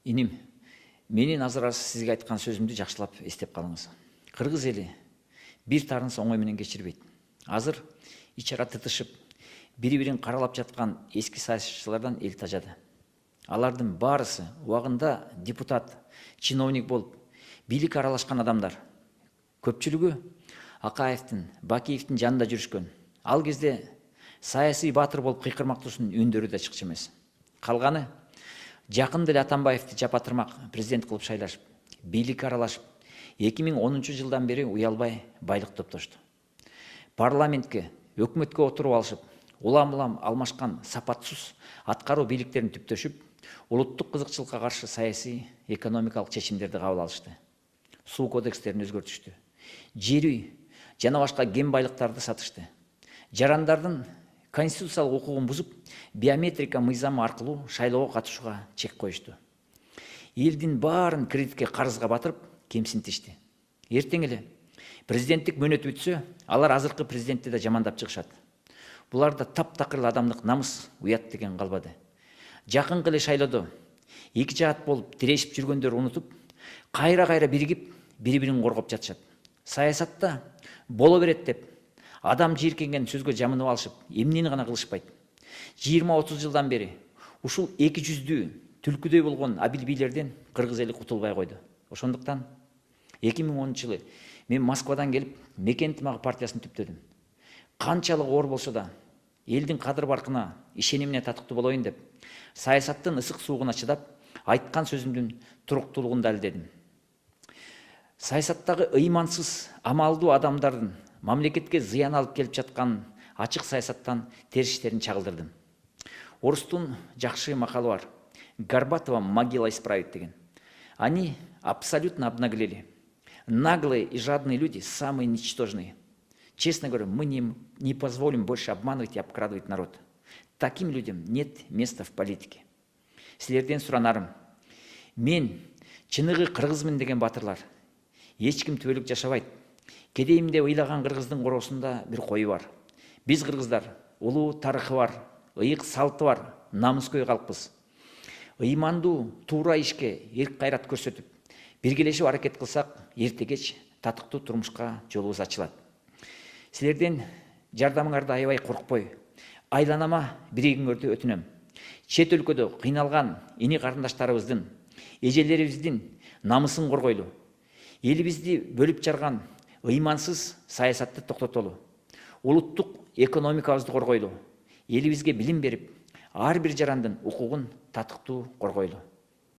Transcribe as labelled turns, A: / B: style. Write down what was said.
A: Иним, менин азыр сизге айткан сөзүмдү жакшылап эстеп калыңыз. Кыргыз эли бир тарынса оңой менен кечирбейт. Азыр ичара тытышып, бири-бирин каралап жаткан эски саясатчылардан эл тажады. Алардын баарысы убагында депутат, чиновник болуп, бийлик аралашкан адамдар. Көпчүлүгү Акаевдин, Бакиевдин жанында жүрүшкөн. Ал кезде саясий баатыр болуп кыйкырмактуусунун үндөрү да чыкчу эмес. Калганы жакында эле Атамбаевди жапатырмак президент кылып шайлашып, бийликке аралашып, 2010 жылдан бери уялбай байлык топтошту. Парламентке, өкмөткө отуруп алышып, улам-улам алмашкан сапатсыз аткаруу бийликтерин түптөшүп, улуттук кызыкчылыкка каршы саясий, экономикалык чечимдерди кабыл алышты. Суу кодекстерин өзгөртүштү. Жер үй жана башка кен байлыктарды сатышты. Жарандардын конституциялык укугун бузуп, биометрика мыйзамы аркылуу шайлоого катышууга чек коюшту. Элдин баарын кредитке, карызга батырып, кемсинтишти. Эртең эле президенттик мөөнөт бүтсө, алар азыркы президентти да жамандап чыгышат. Буларда таптакыр адамдык намыс, уят деген калбады. Жакынкы эле шайлоодо эки жаат болуп тирешип жүргөндөр унутуп, кайра биригип, бири-бирин коргоп жатышат. Саясатта боло берет деп адам жийиркенген сөзгө жамынып алышып, эмнени гана кылышпайт. 20-30 жылдан бери ушул эки жүздүү түлкүдөй болгон абил бийлерден кыргыз эли кутулбай койду. Ошондуктан 2010 жылы мен Москвадан келип, Мекен ынтымагы партиясын түптөдүм. Канчалык оор болсо да, элдин кадыр баркына, ишенимине татыктуу болоюн деп, саясаттын ысык суугуна чыдап, айткан сөзүмдүн туруктуулугун далилдедим. Саясаттагы ыймансыз, амалдуу адамдардын мамлекетке зыян алып келип жаткан ачык саясаттан териштерин чагылдырдым. Орустун жакшы макалы бар. Горбатова могила исправит деген. Они абсолютно обнаглели. Наглые и жадные люди самые ничтожные. Честно говоря, мы не позволим больше обманывать и обкрадывать народ. Таким людям нет места в политике. Силерден суранарым. Мен чыныгы кыргызмын деген батырлар. Эч ким түбөлүк жашабайт. Кедейим деп ыйлаган кыргыздын короосунда бир кою бар. Биз кыргыздар улуу тарыхы бар, ыйык салты бар, намыскөй калкпыз. Ыймандуу, туура ишке эрк кайрат көрсөтүп, биргелешип аракет кылсак, эрте кеч татыктуу турмушка жолубуз ачылат. Силерден жардамыңарды аябай коркпой, айланама биригиңерди өтүнөм. Чет өлкөдө кыйналган ини карындаштарыбыздын, эжелерибиздин намысын коргойлу. Элибизди бөлүп жарган ыймансыз саясатты токтотолу. Улуттук экономикабызды коргойлу. Элибизге билим берип, ар бир жарандын укугун татыктуу коргойлу.